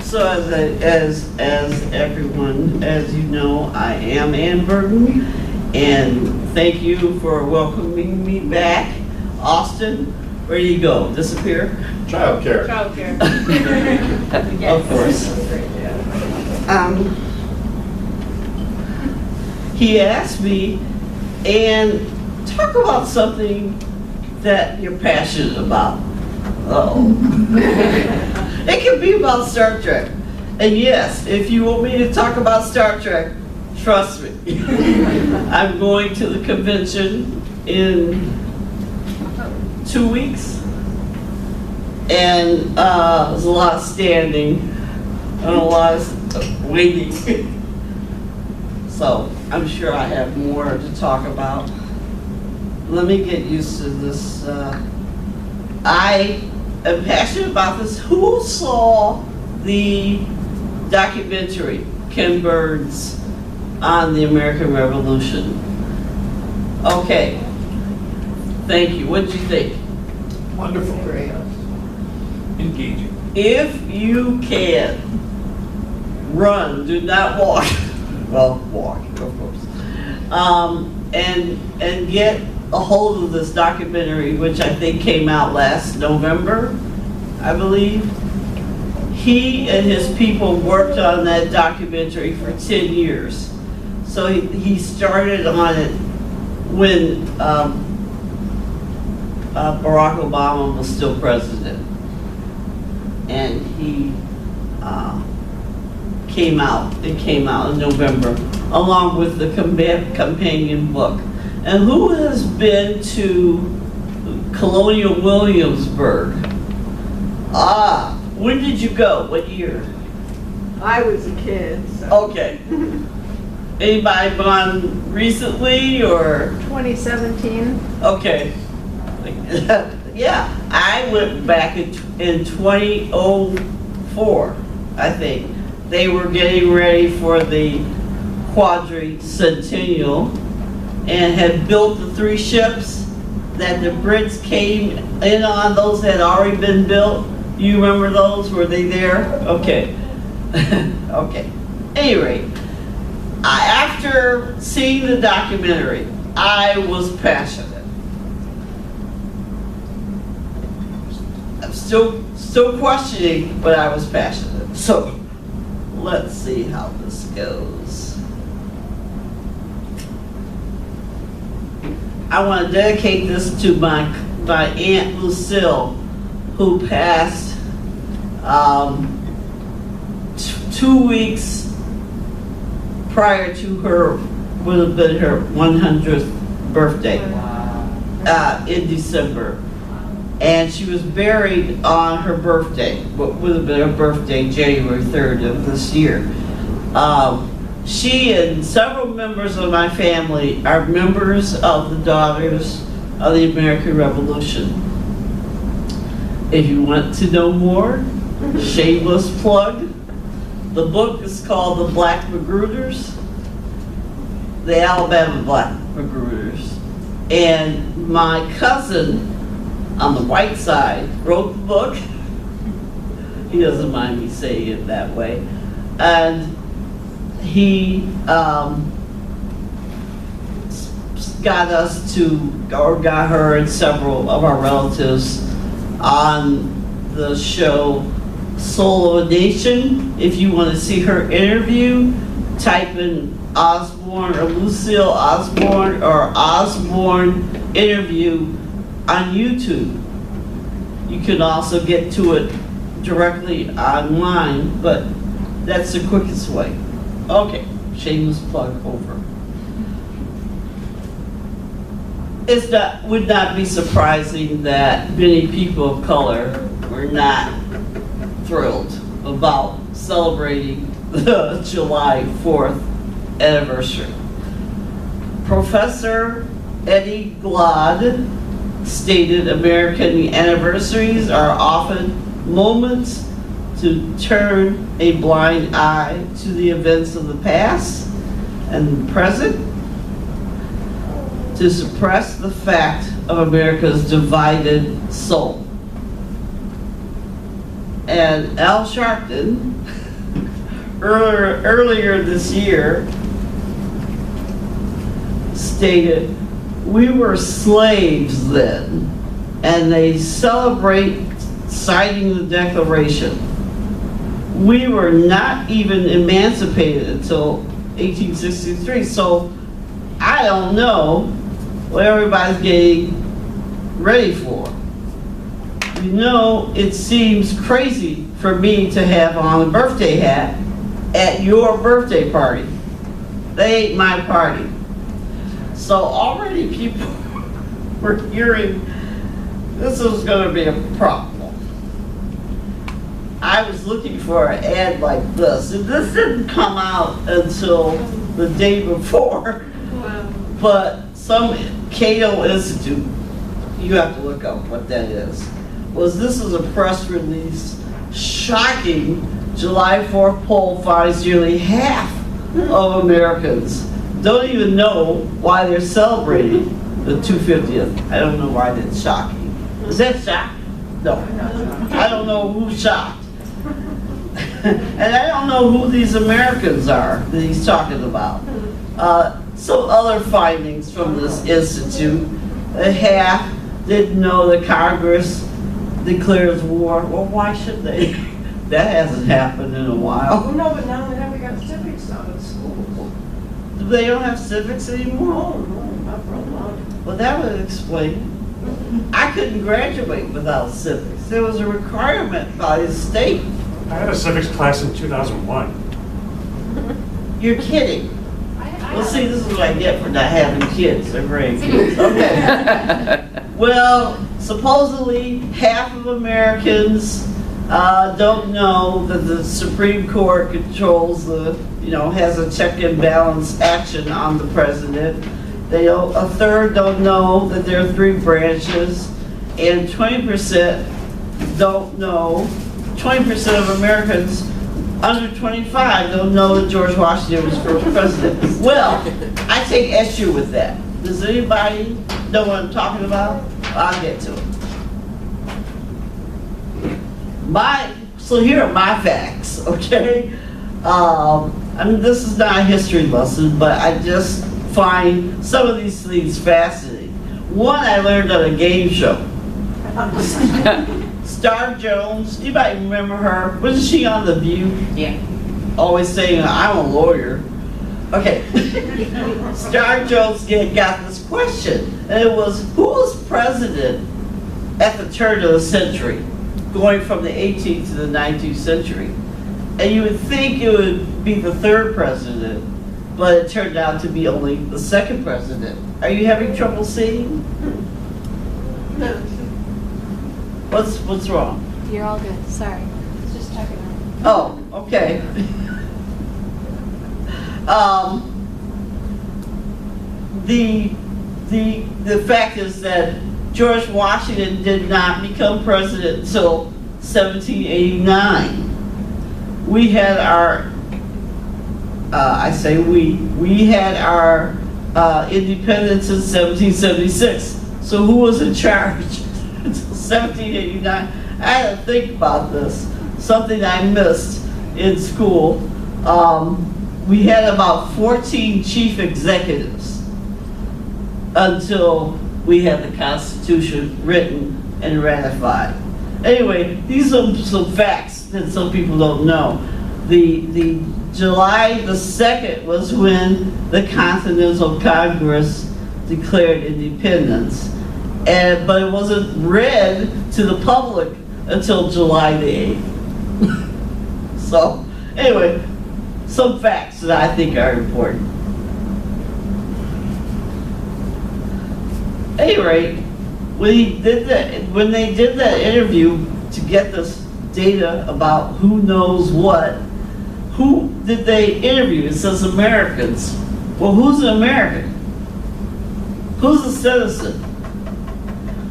So as everyone, as you know, I am Ann Burton, and thank you for welcoming me back. Austin, where do you go? Disappear? Childcare. Childcare. Of course. He asked me, and talk about something that you're passionate about. Uh-oh. It can be about Star Trek. And yes, if you want me to talk about Star Trek, trust me. I'm going to the convention in 2 weeks. And there's a lot of standing and a lot of waiting. So I'm sure I have more to talk about. Let me get used to this. I am passionate about this. Who saw the documentary, Ken Burns, on the American Revolution? Okay. Thank you. What did you think? Wonderful. Great. Engaging. If you can run, do not walk. Well, walk, of course. And get a hold of this documentary, which I think came out last November, I believe. He and his people worked on that documentary for 10 years. So he started on it when Barack Obama was still president. And he it came out in November, along with the companion book. And who has been to Colonial Williamsburg? When did you go? What year? I was a kid, so. Okay. Anybody gone recently or? 2017. Okay. Yeah, I went back in 2004, I think. They were getting ready for the quadricentennial and had built the 3 ships that the Brits came in on. Those had already been built. You remember those? Were they there? Okay. Okay. Anyway, after seeing the documentary, I was passionate. I'm still questioning, but I was passionate. So let's see how this goes. I want to dedicate this to my Aunt Lucille, who passed 2 weeks prior to would have been her 100th birthday in December. And she was buried on her birthday, what would have been her birthday, January 3rd of this year. She and several members of my family are members of the Daughters of the American Revolution. If you want to know more, shameless plug, the book is called The Black Magruder's, the Alabama Black Magruder's. And my cousin on the white side wrote the book. He doesn't mind me saying it that way. And he got us to, or got her and several of our relatives on the show Soul of a Nation. If you want to see her interview, type in Osborne or Lucille Osborne or Osborne interview on YouTube. You can also get to it directly online, but that's the quickest way. Okay, shameless plug over. Would not be surprising that many people of color were not thrilled about celebrating the July 4th anniversary. Professor Eddie Glaude stated American anniversaries are often moments to turn a blind eye to the events of the past and the present, to suppress the fact of America's divided soul. And Al Sharpton, earlier this year, stated, we were slaves then, and they celebrate signing the Declaration. We were not even emancipated until 1863, so I don't know what everybody's getting ready for. You know, it seems crazy for me to have on a birthday hat at your birthday party. They ain't my party. So already people were hearing this was going to be a problem. I was looking for an ad like this, and this didn't come out until the day before. But some Cato Institute, you have to look up what that is, this is a press release shocking July 4th poll finds nearly half of Americans don't even know why they're celebrating the 250th. I don't know why that's shocking. Is that shocking? No. I don't know who's shocked. And I don't know who these Americans are that he's talking about. Some other findings from this institute. Half didn't know that Congress declares war. Well, why should they? That hasn't happened in a while. Well, no, but now they haven't got civics out of schools. They don't have civics anymore? Oh, no, not for a long. Well, that would explain. I couldn't graduate without civics. There was a requirement by the state. I had a civics class in 2001. You're kidding. Well, see, this is what I get for not having kids. They're grandkids. Okay. Well, supposedly half of Americans don't know that the Supreme Court controls has a check and balance action on the president. A third don't know that there are 3 branches, and 20% don't know. 20% of Americans under 25 don't know that George Washington was first president. Well, I take issue with that. Does anybody know what I'm talking about? I'll get to it. So here are my facts, okay? I mean, this is not a history lesson, but I just find some of these things fascinating. One I learned on a game show. Star Jones, you might remember her. Wasn't she on The View? Yeah. Always saying, I'm a lawyer. Okay. Star Jones got this question, and it was, who was president at the turn of the century, going from the 18th to the 19th century? And you would think it would be the 3rd president, but it turned out to be only the 2nd president. Are you having trouble seeing? No. What's wrong? You're all good. Sorry. It's just checking out. Oh, okay. The fact is that George Washington did not become president until 1789. We had our, we had our independence in 1776. So who was in charge until 1789? I had to think about this, something I missed in school. We had about 14 chief executives until we had the Constitution written and ratified. Anyway, these are some facts that some people don't know. The July the 2nd was when the Continental Congress declared independence, but it wasn't read to the public until July the 8th. So, anyway, some facts that I think are important. At any rate, when they did that interview to get this data about who knows what, who did they interview? It says Americans. Well, who's an American? Who's a citizen?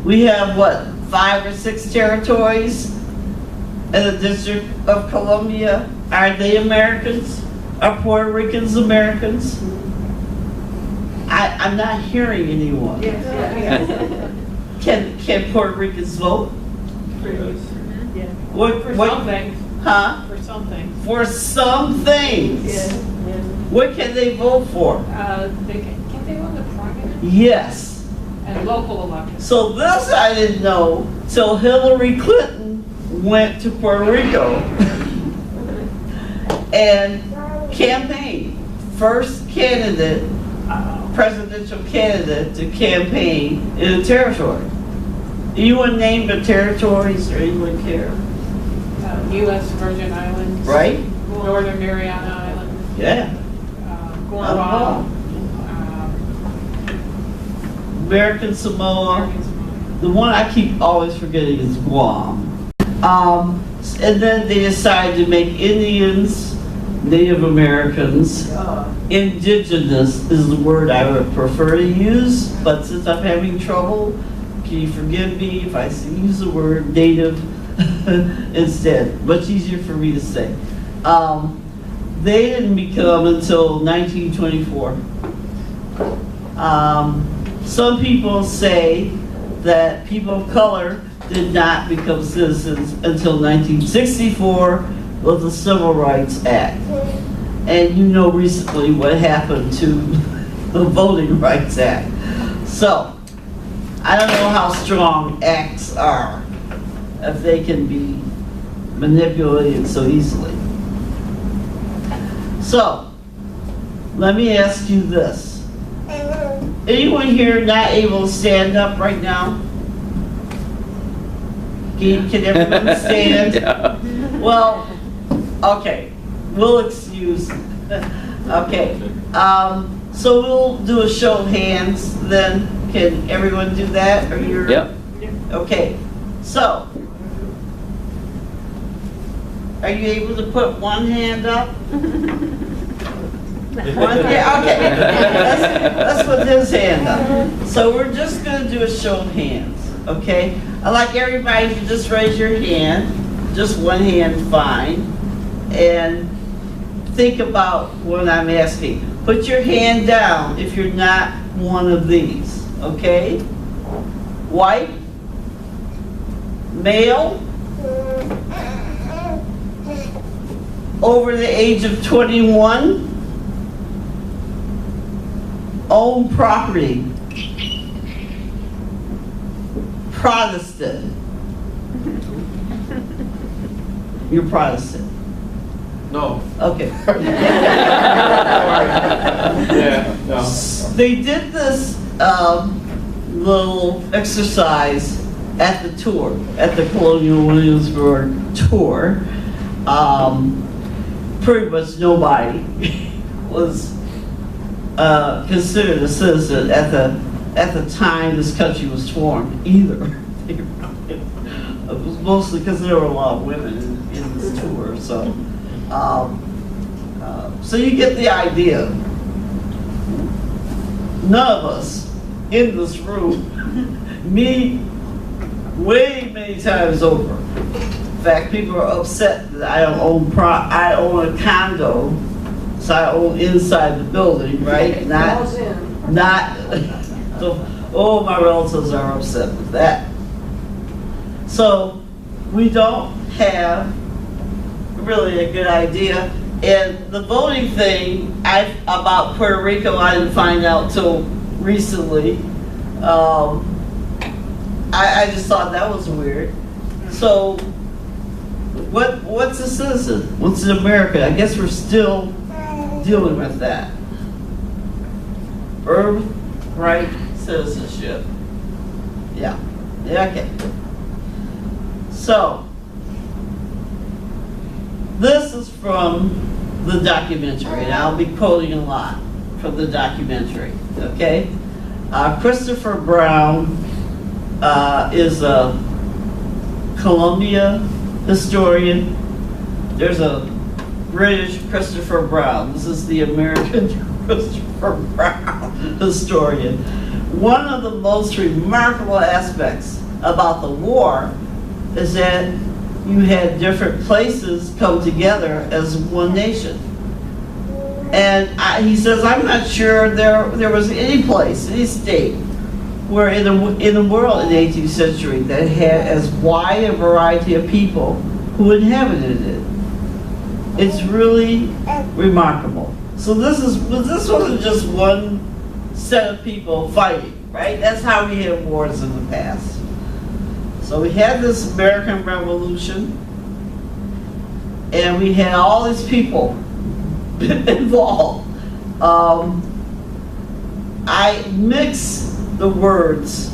We have, what, 5 or 6 territories in the District of Columbia. Are they Americans? Are Puerto Ricans Americans? I'm not hearing anyone. Yes. Can Puerto Ricans vote? For what, something, huh? for something. For some things. Yeah. What can they vote for? Can't they run the primary Yes. and local elections? So this I didn't know till Hillary Clinton went to Puerto Rico and campaigned. First candidate, presidential candidate to campaign in a territory. Anyone name the territories or anyone care? U.S. Virgin Islands. Right? Northern Mariana Islands. Yeah. Guam. American Samoa. The one I keep always forgetting is Guam. And then they decided to make Indians, Native Americans, indigenous is the word I would prefer to use, but since I'm having trouble, can you forgive me if I use the word native instead? Much easier for me to say. They didn't become until 1924. Some people say that people of color did not become citizens until 1964 with the Civil Rights Act. And you know recently what happened to the Voting Rights Act. So, I don't know how strong acts are if they can be manipulated so easily. So, let me ask you this. Anyone here not able to stand up right now? Can everyone stand? Yeah. Well, okay, we'll excuse. Okay, so we'll do a show of hands then. Can everyone do that? Or you're? Yep. Okay, so are you able to put one hand up? One, yeah, okay. Let's put his hand up. So we're just gonna do a show of hands, okay? I'd like everybody to just raise your hand, just one hand, fine, and think about what I'm asking. Put your hand down if you're not one of these, okay? White, male, over the age of 21, own property, Protestant. You're Protestant. No. Okay. Yeah, no. They did this little exercise at the tour, at the Colonial Williamsburg tour. Pretty much nobody was considered a citizen at the time this country was formed either. It was mostly because there were a lot of women in this tour, so so you get the idea. None of us in this room meet way many times over. In fact, people are upset that I don't own I own a condo, so I own inside the building, right? Not. So, oh, my relatives are upset with that. So we don't have really a good idea. And the voting thing about Puerto Rico, I didn't find out till recently. I just thought that was weird. So what's a citizen? What's an American? I guess we're still dealing with that. Birthright citizenship. Yeah. Okay. So, this is from the documentary, and I'll be quoting a lot from the documentary, okay? Christopher Brown is a Columbia historian. There's a British Christopher Brown. This is the American Christopher Brown historian. One of the most remarkable aspects about the war is that you had different places come together as one nation. And he says, I'm not sure there was any place, any state, where in the world in the 18th century that had as wide a variety of people who inhabited it. It's really remarkable. So this wasn't just one set of people fighting, right? That's how we had wars in the past. So we had this American Revolution, and we had all these people involved. I mix the words,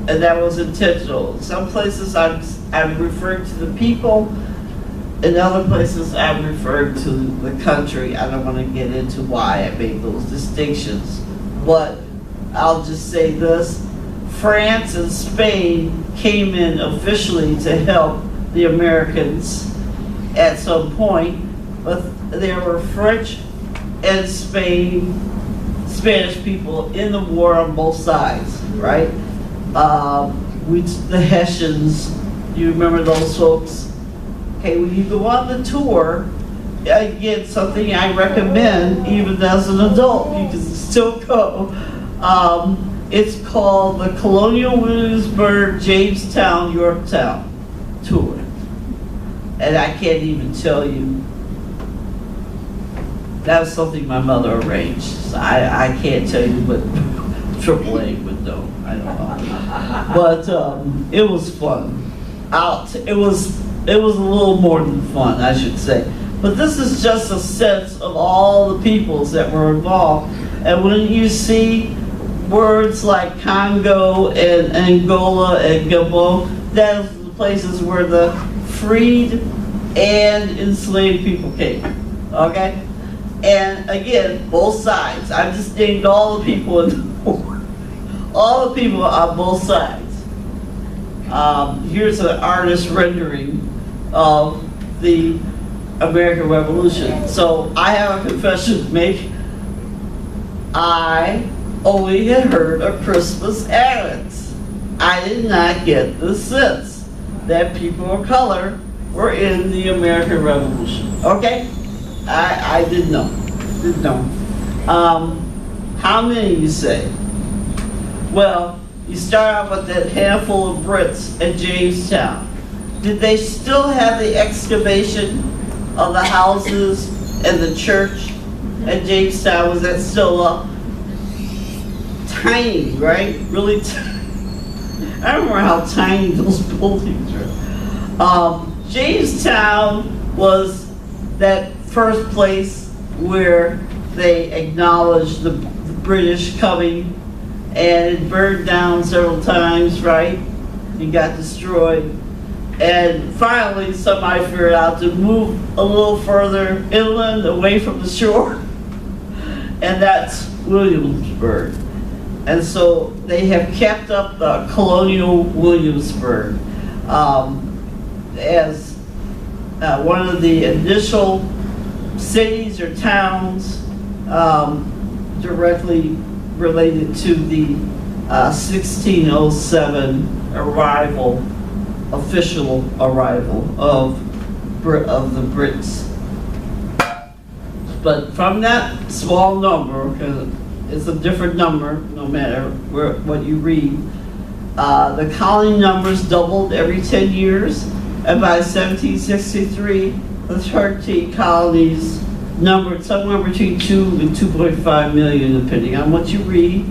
and that was intentional. Some places I'm referring to the people, in other places I'm referring to the country. I don't want to get into why I made those distinctions, but I'll just say this. France and Spain came in officially to help the Americans at some point, but there were French and Spanish people in the war on both sides, right? The Hessians, you remember those folks? Okay, when you go on the tour, again, something I recommend, even as an adult, you can still go. It's called the Colonial Williamsburg, Jamestown, Yorktown tour. And I can't even tell you, that was something my mother arranged. So I can't tell you what AAA would know, I don't know. But it was fun. It was a little more than fun, I should say. But this is just a sense of all the peoples that were involved. And when you see words like Congo and Angola and Gabon, that's the places where the freed and enslaved people came, okay? And again, both sides. I just named all the people in the war. All the people on both sides. Here's an artist rendering of the American Revolution. So I have a confession to make. I only had heard of Christmas annex. I did not get the sense that people of color were in the American Revolution. Okay? I didn't know. Didn't know. How many you say? Well, you start out with that handful of Brits at Jamestown. Did they still have the excavation of the houses and the church at Jamestown? Was that still up? Tiny, right? Really tiny. I remember how tiny those buildings were. Jamestown was that first place where they acknowledged the British coming, and it burned down several times, right? It got destroyed. And finally, somebody figured out to move a little further inland, away from the shore, and that's Williamsburg. And so they have kept up the colonial Williamsburg as one of the initial cities or towns directly related to the 1607 official arrival of the Brits. But from that small number, because it's a different number no matter what you read, the colony numbers doubled every 10 years, and by 1763, the 13 colonies numbered somewhere between 2 and 2.5 million, depending on what you read.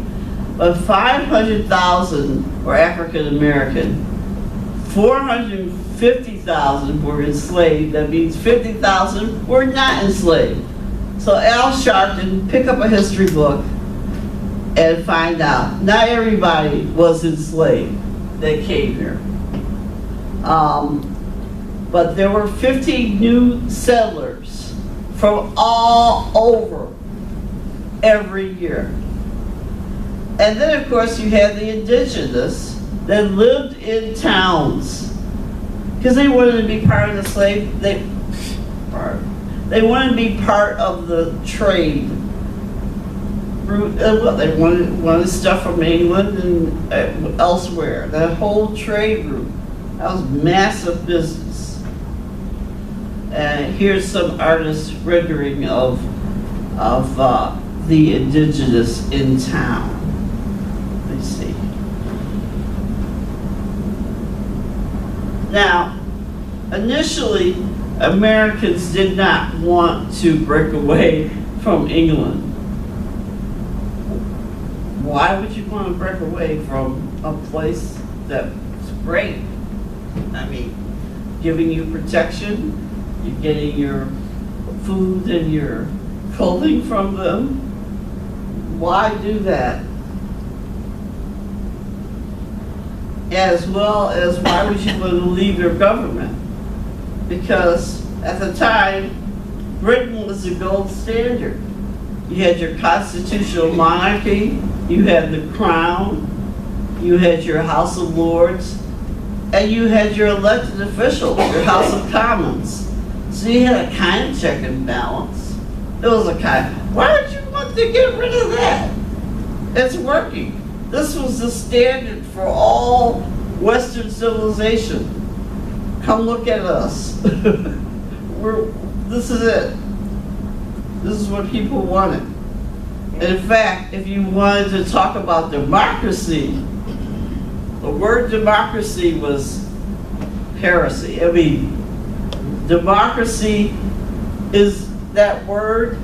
But 500,000 were African American, 450,000 were enslaved. That means 50,000 were not enslaved. So Al Sharpton, pick up a history book and find out. Not everybody was enslaved that came here. But there were 50 new settlers from all over every year. And then of course you had the indigenous that lived in towns because they wanted to be part of the slave, they wanted to be part of the trade route. They wanted stuff from England and elsewhere. That whole trade route, that was massive business. And here's some artist rendering of the indigenous in town. Let's see. Now, initially, Americans did not want to break away from England. Why would you want to break away from a place that's great? I mean, giving you protection, you're getting your food and your clothing from them. Why do that? As well as why would you want to leave your government? Because at the time, Britain was the gold standard. You had your constitutional monarchy, you had the crown, you had your House of Lords, and you had your elected officials, your House of Commons. So you had a kind of check and balance. It was a kind. Why would you want to get rid of that? It's working. This was the standard for all Western civilization. Come look at us. This is it. This is what people wanted. In fact, if you wanted to talk about democracy, the word democracy was heresy. I mean, democracy is that word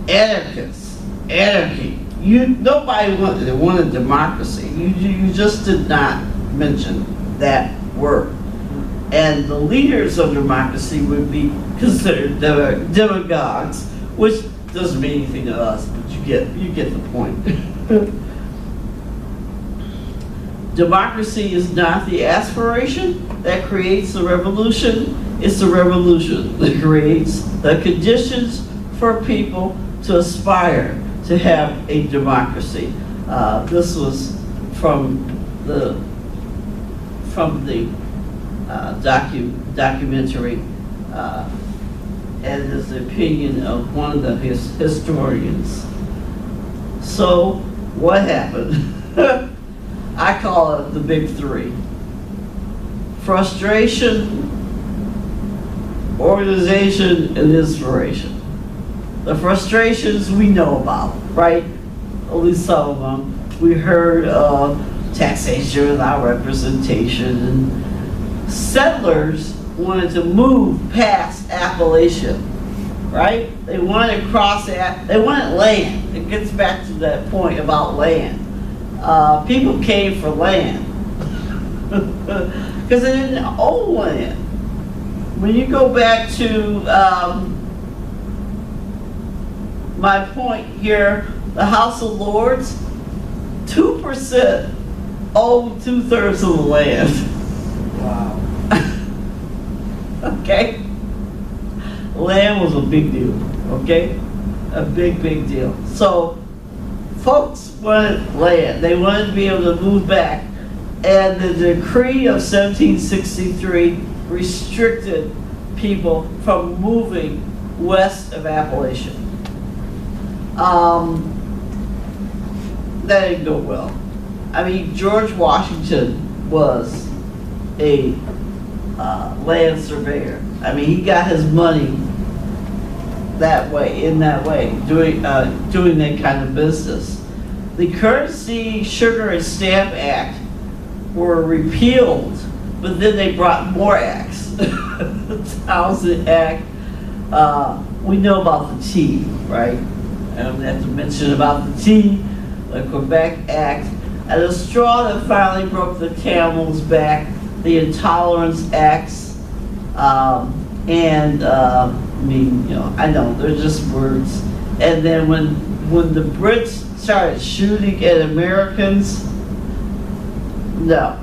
anarchist, anarchy. Nobody wanted democracy. You just did not mention that word. And the leaders of democracy would be considered demagogues, which doesn't mean anything to us, but you get the point. Democracy is not the aspiration that creates the revolution. It's the revolution that creates the conditions for people to aspire to have a democracy. This was from the documentary, and is the opinion of one of the historians. So what happened? I call it the big three: frustration, organization, and inspiration. The frustrations we know about, right? At least some of them. We heard of taxation without representation, and settlers wanted to move past Appalachia, right? They wanted to cross that. They wanted land. It gets back to that point about land. People came for land because they didn't own land. When you go back to my point here, the House of Lords, 2% owned 2/3 of the land. Wow. Okay? Land was a big deal, okay? A big, big deal. So, folks wanted land. They wanted to be able to move back. And the decree of 1763 restricted people from moving west of Appalachia. That didn't go well. I mean, George Washington was a land surveyor. I mean, he got his money that way, doing that kind of business. The Currency, Sugar, and Stamp Act were repealed, but then they brought more acts. The Townsend Act. We know about the tea, right? I don't have to mention about the tea, the Quebec Act, and the straw that finally broke the camel's back, the Intolerance Acts, I mean, you know, I know, they're just words. And then when the Brits started shooting at Americans, no.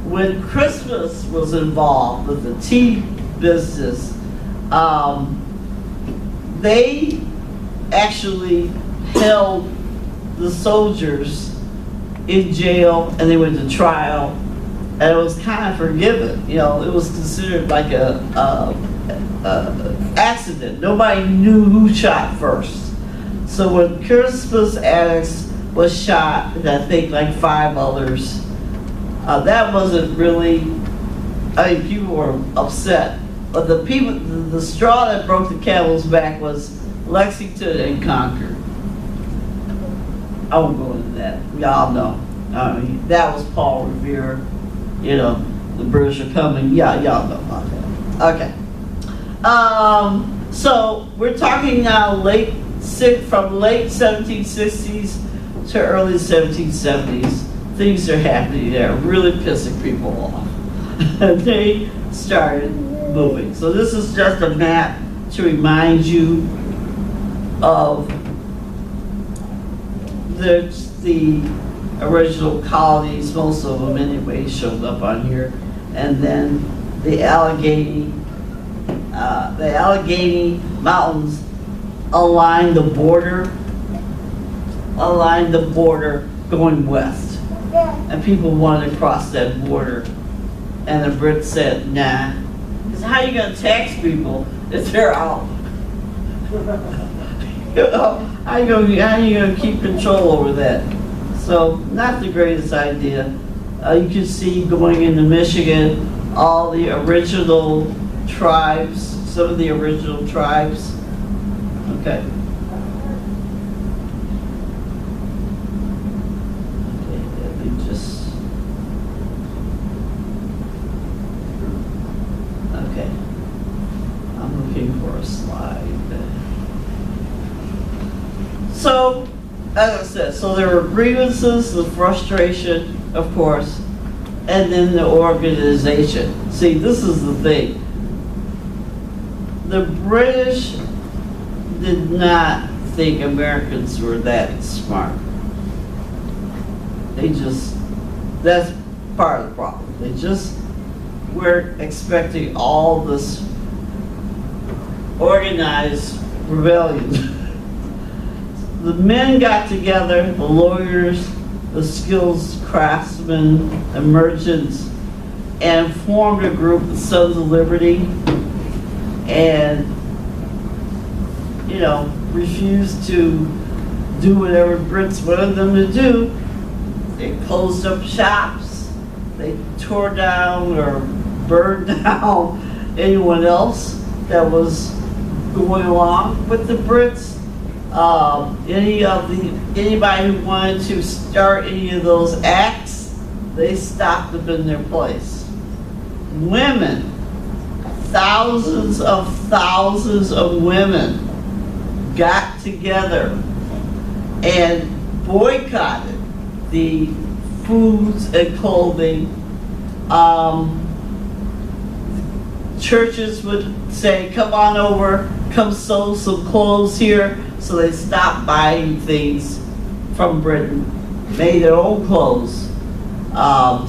When Christmas was involved with the tea business, they actually held the soldiers in jail and they went to trial, and it was kind of forgiven. You know, it was considered like a accident. Nobody knew who shot first. So when Crispus Attucks was shot, and I think like 5 others, that wasn't really, I mean, people were upset. But the straw that broke the camel's back was Lexington and Concord. I won't go into that. Y'all know. I mean, that was Paul Revere, you know, the British are coming. Yeah, y'all know about that. Okay. So we're talking now from late 1760s to early 1770s. Things are happening there, really pissing people off. And they started moving. So this is just a map to remind you of the original colonies, most of them anyway, showed up on here. And then the Allegheny Mountains align the border going west. And people wanted to cross that border. And the Brits said, nah. Because how are you going to tax people if they're out? How are you going to keep control over that? So, not the greatest idea. You can see going into Michigan, all the original tribes, some of the original tribes. Okay. Okay. I'm looking for a slide. So, as I said, so there were grievances, the frustration, of course, and then the organization. See, this is the thing. The British did not think Americans were that smart. That's part of the problem. They just weren't expecting all this organized rebellion. The men got together, the lawyers, the skills craftsmen, the merchants, and formed a group, the Sons of Liberty, and, refused to do whatever Brits wanted them to do. They closed up shops, they tore down or burned down anyone else that was going along with the Brits. Anybody who wanted to start any of those acts, they stopped them in their place. Women, thousands of women got together and boycotted the foods and clothing. Churches would say, come on over, come sew some clothes here. So they stopped buying things from Britain, made their own clothes,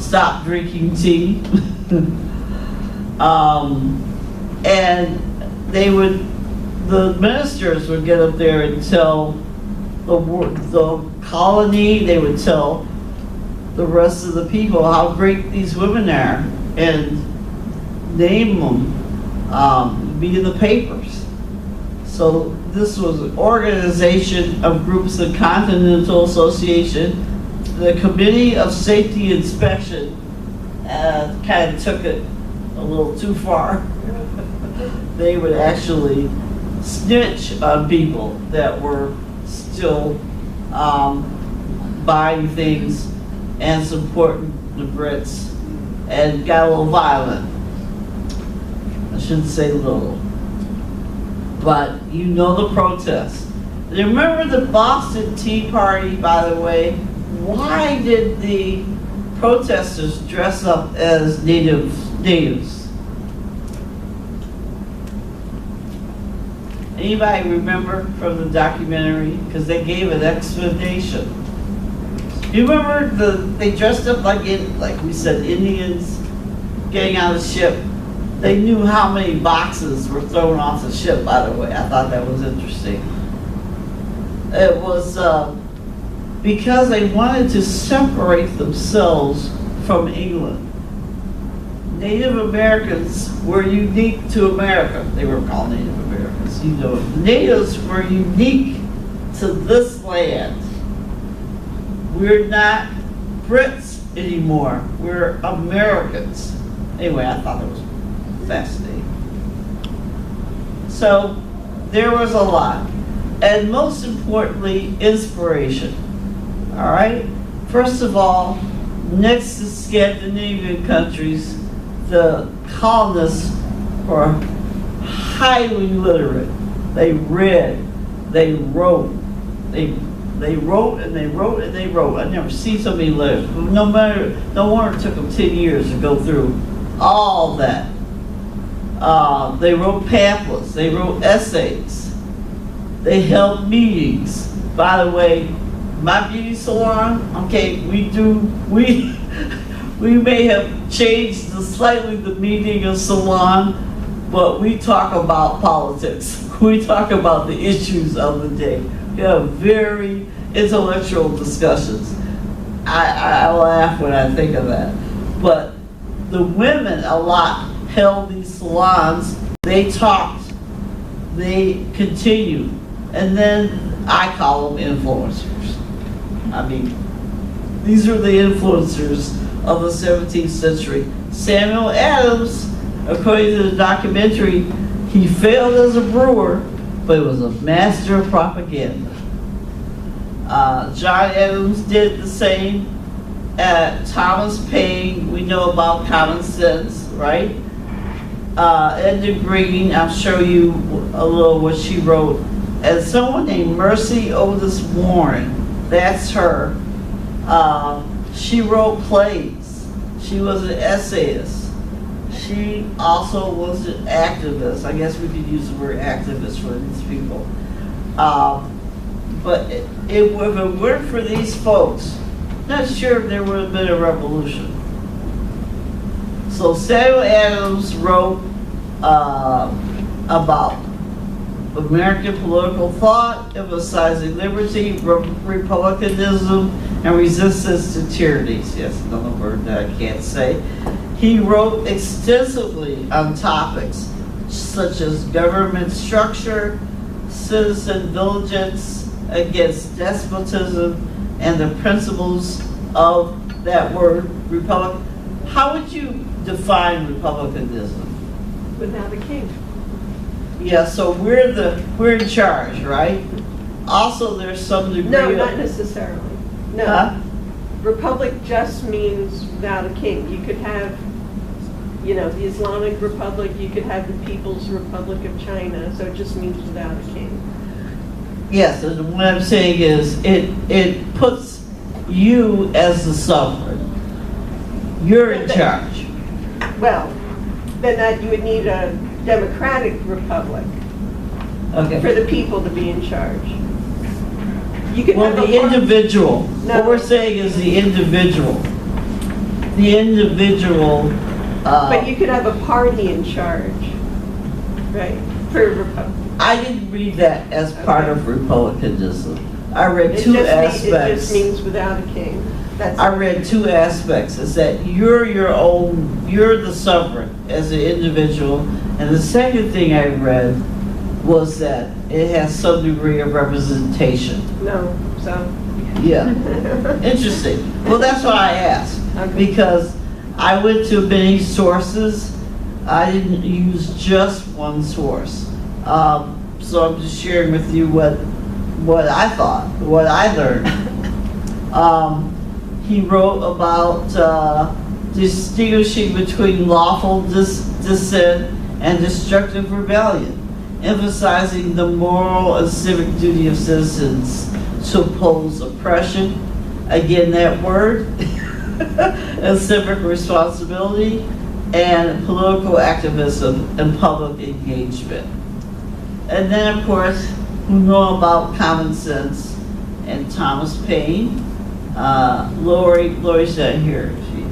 stopped drinking tea. And the ministers would get up there and tell the colony, they would tell the rest of the people how great these women are and name them, be in the papers. So this was an organization of groups, the Continental Association, the Committee of Safety Inspection, kind of took it a little too far. They would actually snitch on people that were still buying things and supporting the Brits, and got a little violent. I shouldn't say little, but you know the protest. And remember the Boston Tea Party, by the way? Why did the protesters dress up as natives? Anybody remember from the documentary? Because they gave an explanation. You remember they dressed up like we said, Indians getting on the ship. They knew how many boxes were thrown off the ship, by the way. I thought that was interesting. It was because they wanted to separate themselves from England. Native Americans were unique to America. They were called Native Americans. The natives were unique to this land. We're not Brits anymore. We're Americans. Anyway, I thought it was fascinating. So there was a lot. And most importantly, inspiration. All right? First of all, next to Scandinavian countries, the colonists were highly literate. They read, they wrote, they wrote and they wrote and they wrote. I never seen so many letters. No wonder it took them 10 years to go through all that. They wrote pamphlets, they wrote essays, they held meetings. By the way, my beauty salon, okay, we may have changed slightly the meaning of salon, but we talk about politics. We talk about the issues of the day. We have very intellectual discussions. I laugh when I think of that. But the women a lot held these salons, they talked, they continued, and then I call them influencers. I mean, these are the influencers of the 17th century. Samuel Adams, according to the documentary, he failed as a brewer, but he was a master of propaganda. John Adams did the same. Thomas Paine, we know about common sense, right? Edna Green, I'll show you a little what she wrote. And someone named Mercy Otis Warren, that's her. She wrote plays. She was an essayist. She also was an activist. I guess we could use the word activist for these people. But if it weren't for these folks, not sure if there would have been a revolution. So Samuel Adams wrote about American political thought, emphasizing liberty, republicanism, and resistance to tyrannies. Yes, another word that I can't say. He wrote extensively on topics such as government structure, citizen diligence against despotism, and the principles of that word, republic. How would you define republicanism? Without a king. Yeah, so we're in charge, right? Also, there's some degree No, of... not necessarily. No. Huh? Republic just means without a king. You could have, the Islamic Republic, you could have the People's Republic of China, so it just means without a king. Yes, and what I'm saying is it puts you as the sovereign. You're in charge. Well, then that you would need a democratic republic for Okay. the people to be in charge. You could Well, have the a individual. No. What we're saying is the individual. The individual. but you could have a party in charge, right? For a republic. I didn't read that as part Okay. of republicanism. I read It two just aspects. means without a king. That's I read two aspects. Is that you're the sovereign as an individual. And the second thing I read was that it has some degree of representation. No, so. Yeah. Interesting. Well, that's what I asked. Okay. Because I went to many sources. I didn't use just one source. So I'm just sharing with you what I thought, what I learned. He wrote about distinguishing between lawful dissent and destructive rebellion, emphasizing the moral and civic duty of citizens to oppose oppression, again that word, and civic responsibility, and political activism and public engagement. And then, of course, we know about common sense and Thomas Paine. Lori's not here. She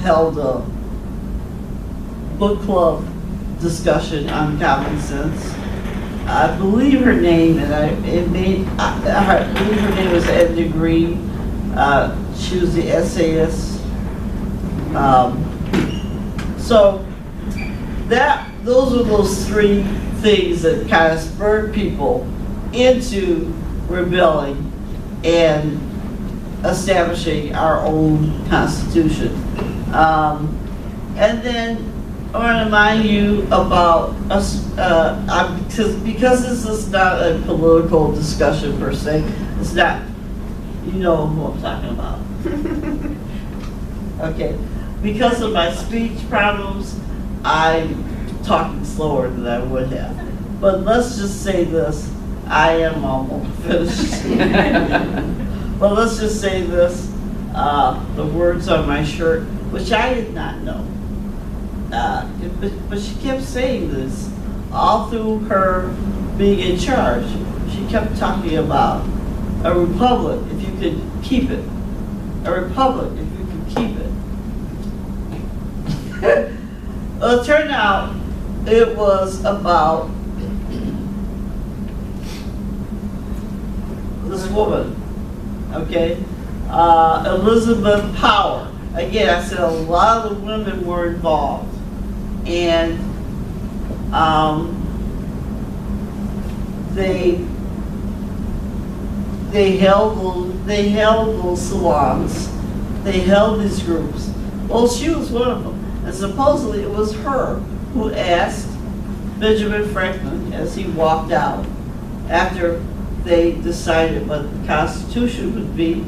held a book club discussion on common sense. I believe her name, and I believe her name was Edna Green. She was the essayist. So those are those three things that kind of spurred people into rebelling and establishing our own constitution. And then I want to remind you about us, because this is not a political discussion per se, it's not, you know who I'm talking about. Okay. because of my speech problems, I'm talking slower than I would have. But let's just say this, I am almost finished. But let's just say this, the words on my shirt, which I did not know. But she kept saying this all through her being in charge. She kept talking about a republic, if you could keep it. A republic, if you could keep it. Well, it turned out it was about this woman, okay? Elizabeth Power. Again, I said a lot of the women were involved. And they held those salons, they held these groups. Well, she was one of them. And supposedly it was her who asked Benjamin Franklin as he walked out after they decided what the Constitution would be.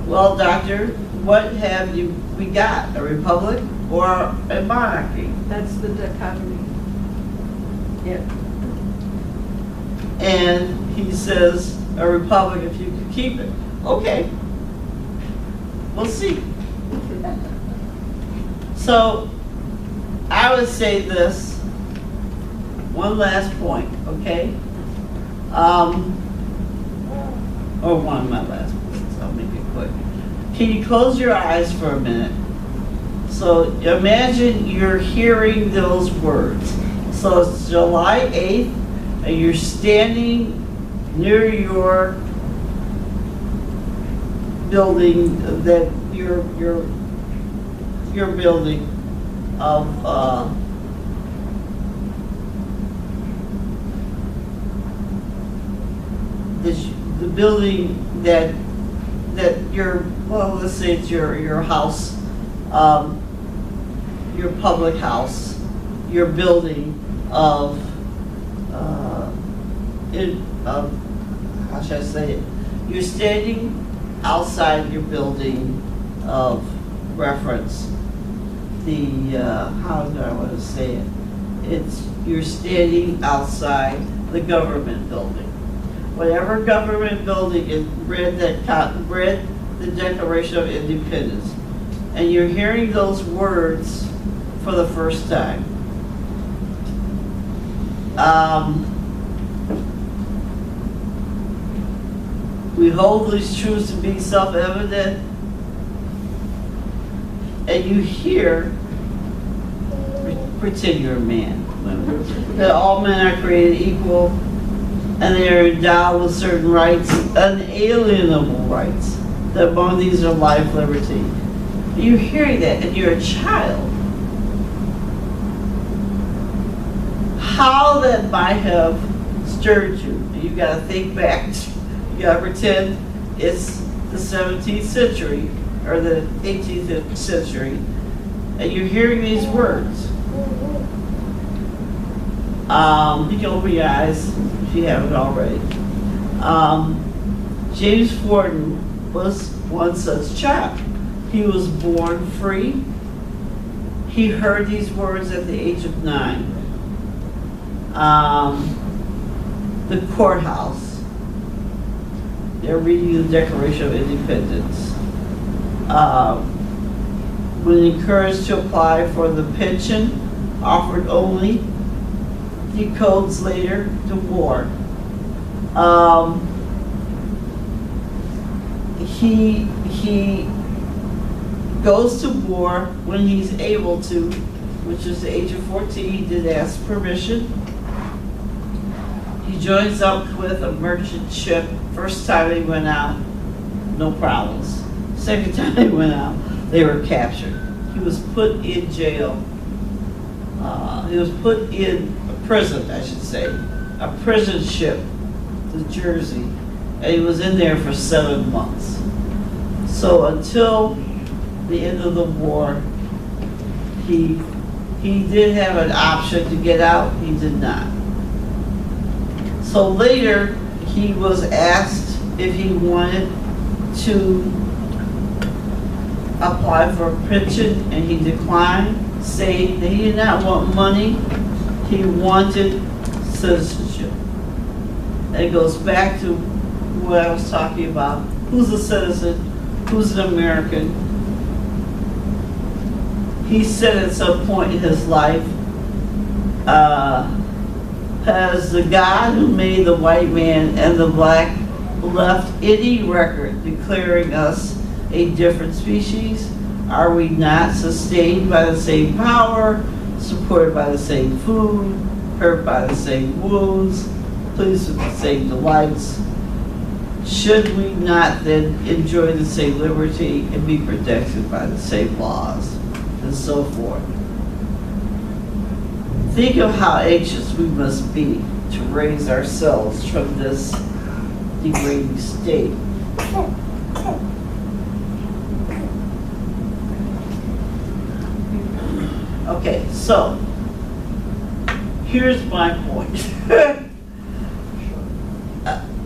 Well, doctor, what have we got? A republic or a monarchy? That's the dichotomy. Yeah. And he says, a republic if you could keep it. Okay, we'll see. So, I would say this, one last point, okay? Or one of my last points, I'll make it quick. Can you close your eyes for a minute? So, imagine you're hearing those words. So, it's July 8th, and you're standing near your building that your building of the building that your, well, let's say it's your house, your public house, your building of how should I say it? You're standing outside your building of reference. The how do I want to say it? You're standing outside the government building. Whatever government building is read the Declaration of Independence, and you're hearing those words for the first time. We hold these truths to be self-evident, and you hear, pretend you're a man, that all men are created equal, and they are endowed with certain rights, unalienable rights, that among these are life, liberty. You're hearing that, and you're a child. How that might have stirred you. You got to think back. You got to pretend it's the 17th century or the 18th century, and you're hearing these words. You can open your eyes if you haven't already. James Forden was one such child. He was born free. He heard these words at the age of 9. The courthouse, they're reading the Declaration of Independence. When encouraged to apply for the pension offered only, he codes later to war. He goes to war when he's able to, which is the age of 14. He did ask permission. He joins up with a merchant ship. First time he went out, no problems. Second time they went out, they were captured. He was put in jail. He was put in a prison, I should say, a prison ship to Jersey, and he was in there for 7 months. So until the end of the war, he did have an option to get out. He did not. So later, he was asked if he wanted to apply for a pension and he declined, saying that he did not want money, he wanted citizenship. It goes back to what I was talking about. Who's a citizen? Who's an American? He said at some point in his life, has the God who made the white man and the black left any record declaring us a different species? Are we not sustained by the same power, supported by the same food, hurt by the same wounds, pleased with the same delights? Should we not then enjoy the same liberty and be protected by the same laws, and so forth? Think of how anxious we must be to raise ourselves from this degrading state. Okay, so here's my point.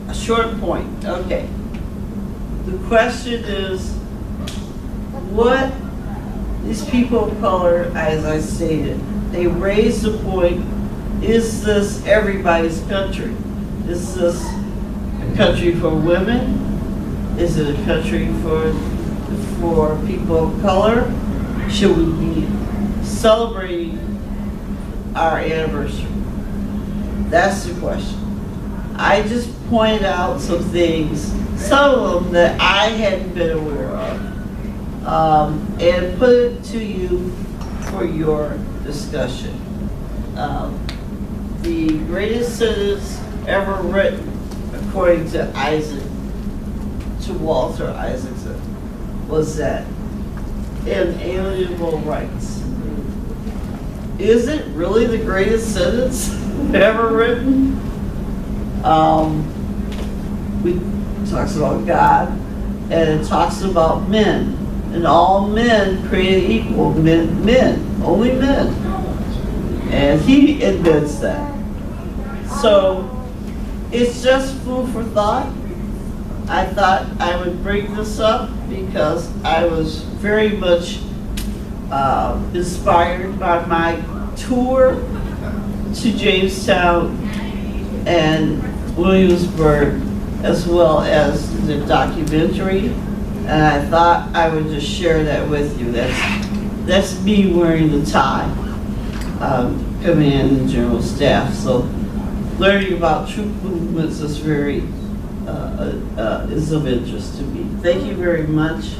A short point, okay. The question is, what these people of color, as I stated, they raise the point, is this everybody's country? Is this a country for women? Is it a country for people of color? Should we be celebrating our anniversary? That's the question. I just pointed out some things, some of them that I hadn't been aware of, and put it to you for your discussion. The greatest sentence ever written, according to Walter Isaacson, was that inalienable rights. Is it really the greatest sentence ever written? It talks about God, and it talks about men, and all men created equal, men, only men. And he admits that. So it's just food for thought. I thought I would bring this up because I was very much inspired by my tour to Jamestown and Williamsburg, as well as the documentary, and I thought I would just share that with you. That's me wearing the tie, command and general staff. So learning about troop movements is very is of interest to me. Thank you very much.